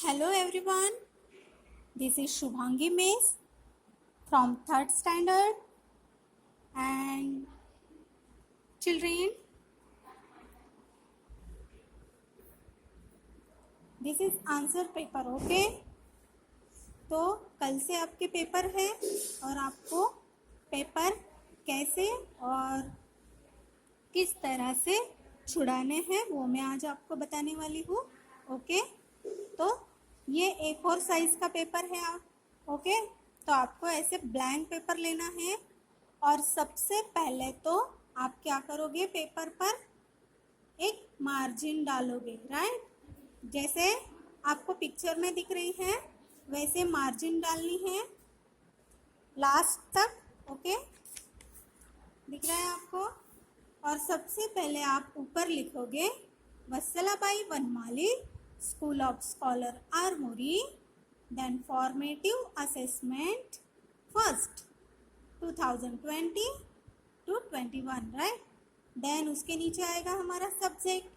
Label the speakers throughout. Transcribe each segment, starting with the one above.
Speaker 1: Hello everyone, this is Shubhangi Mace from 3rd standard and children, this is answer paper, okay? तो कल से आपके paper है और आपको पेपर कैसे और किस तरह से छुड़ाने हैं वो मैं आज आपको बताने वाली हूँ, ओके? तो ये A4 साइज का पेपर है आप, ओके? तो आपको ऐसे ब्लैंक पेपर लेना है और सबसे पहले तो आप क्या करोगे, पेपर पर एक मार्जिन डालोगे, राइट? जैसे आपको पिक्चर में दिख रही है वैसे मार्जिन डालनी है लास्ट तक, ओके? दिख रहा है आपको? और सबसे पहले आप ऊपर लिखोगे Vatsalabai Vanmali school of scholar Armori, then formative assessment first 2020 to 21, right? Then उसके नीचे आएगा हमारा सब्जेक्ट।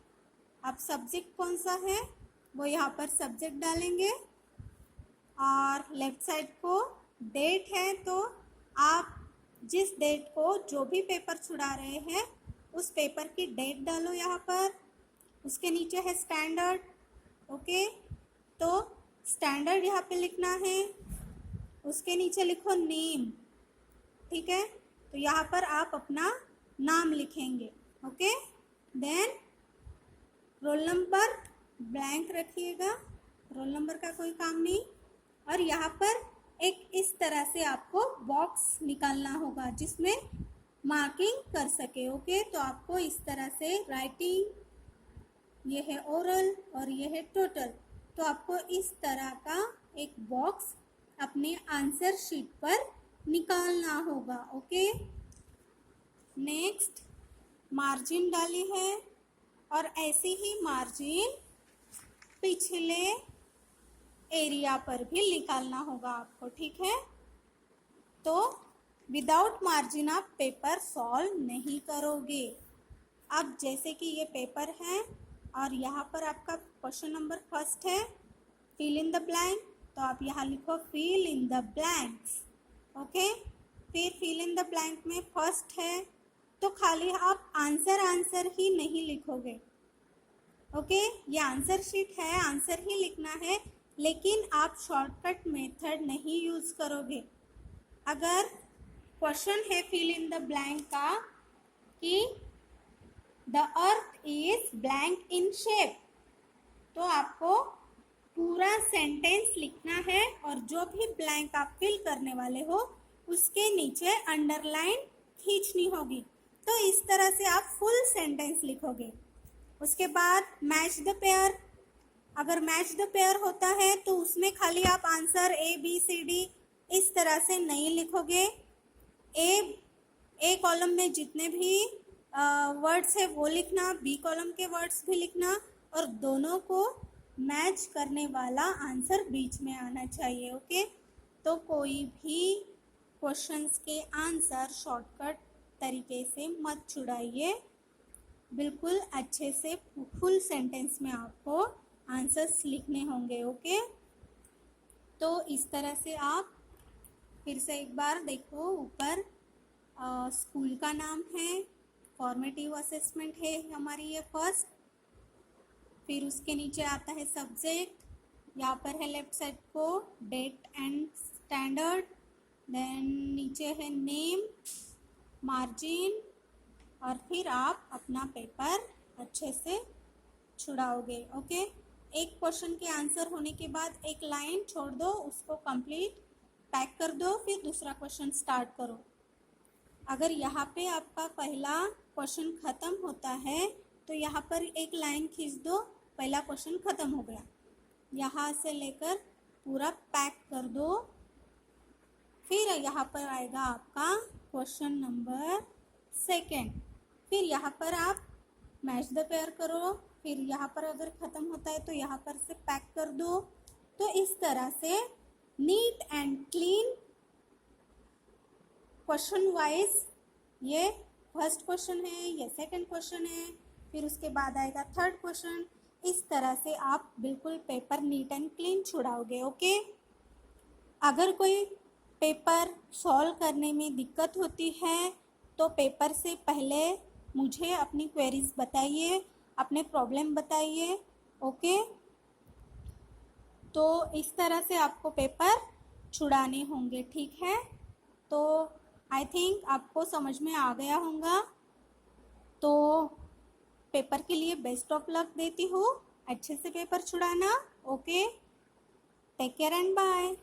Speaker 1: अब सब्जेक्ट कौन सा है वो यहाँ पर सब्जेक्ट डालेंगे और लेफ्ट साइड को डेट है, तो आप जिस डेट को जो भी पेपर छुड़ा रहे हैं उस पेपर की डेट डालो यहाँ पर। उसके नीचे है स्टैंडर्ड, ओके? तो स्टैंडर्ड यहाँ पे लिखना है, उसके नीचे लिखो नेम, ठीक है? तो यहाँ पर आप अपना नाम लिखेंगे, okay? Then roll number blank रखिएगा, रोल नंबर का कोई काम नहीं। और यहाँ पर एक इस तरह से आपको बॉक्स निकालना होगा जिसमें मार्किंग कर सके, ओके? तो आपको इस तरह से राइटिंग, ये है ओरल और ये है टोटल, तो आपको इस तरह का एक बॉक्स अपने आंसर शीट पर निकालना होगा, ओके? नेक्स्ट मार्जिन डाली है और ऐसे ही मार्जिन पिछले एरिया पर भी निकालना होगा आपको, ठीक है? तो विदाउट मार्जिन आप पेपर सॉल्व नहीं करोगे। अब जैसे कि ये पेपर है और यहाँ पर आपका क्वेश्चन नंबर फर्स्ट है फिल इन द ब्लैंक, तो आप यहाँ लिखो fill in the blanks, okay? फिर फिल इन द ब्लैंक में फर्स्ट है तो खाली आप आंसर ही नहीं लिखोगे, ओके? ये आंसर शीट है, आंसर ही लिखना है, लेकिन आप शॉर्टकट मेथड नहीं यूज़ करोगे। अगर क्वेश्चन है फिल इन द ब्लैंक का कि the earth is blank in shape, तो आपको पूरा सेंटेंस लिखना है और जो भी ब्लैंक आप फिल करने वाले हो उसके नीचे अंडरलाइन खींचनी होगी। तो इस तरह से आप फुल सेंटेंस लिखोगे। उसके बाद मैच द पेयर, अगर मैच द पेयर होता है तो उसमें खाली आप आंसर ABCD इस तरह से नहीं लिखोगे। ए कॉलम में जितने भी वर्ड्स है वो लिखना, बी कॉलम के वर्ड्स भी लिखना और दोनों को मैच करने वाला आंसर बीच में आना चाहिए, ओके? तो कोई भी क्वेश्चंस के आंसर शॉर्टकट तरीके से मत छुड़ाइए, बिल्कुल अच्छे से फुल सेंटेंस में आपको आंसर्स लिखने होंगे, ओके? तो इस तरह से आप फिर से एक बार देखो, ऊपर स्कूल का नाम है, फॉर्मेटिव असेसमेंट है हमारी ये फर्स्ट, फिर उसके नीचे आता है सब्जेक्ट, यहाँ पर है लेफ्ट साइड को डेट एंड स्टैंडर्ड, देन नीचे है नेम, मार्जिन, और फिर आप अपना पेपर अच्छे से छुड़ाओगे, ओके? एक क्वेश्चन के आंसर होने के बाद एक लाइन छोड़ दो, उसको कंप्लीट पैक कर दो, फिर दूसरा क्वेश्चन स्टार्ट करो। अगर यहाँ पे आपका पहला क्वेश्चन ख़त्म होता है तो यहाँ पर एक लाइन खींच दो, पहला क्वेश्चन ख़त्म हो गया। यहाँ से लेकर पूरा पैक कर दो, फिर यहाँ पर आएगा आपका क्वेश्चन नंबर सेकेंड, फिर यहाँ पर आप मैच द पेयर करो, फिर यहाँ पर अगर ख़त्म होता है तो यहाँ पर से पैक कर दो। तो इस तरह से NEET and clean question wise, ये फर्स्ट क्वेश्चन है, ये सेकंड क्वेश्चन है, फिर उसके बाद आएगा थर्ड क्वेश्चन, इस तरह से आप बिल्कुल पेपर नीट एंड क्लीन छुड़ाओगे। ओके, अगर कोई पेपर सॉल्व करने में दिक्कत होती है तो पेपर से पहले मुझे अपनी क्वेरीज बताइए, अपने प्रॉब्लम बताइए। ओके, तो इस तरह से आपको पेपर छुड़ाने होंगे, ठीक है। तो आई थिंक आपको समझ में आ गया होगा। तो पेपर के लिए बेस्ट ऑफ लक देती हूँ, अच्छे से पेपर छुड़ाना। Okay, take care and bye.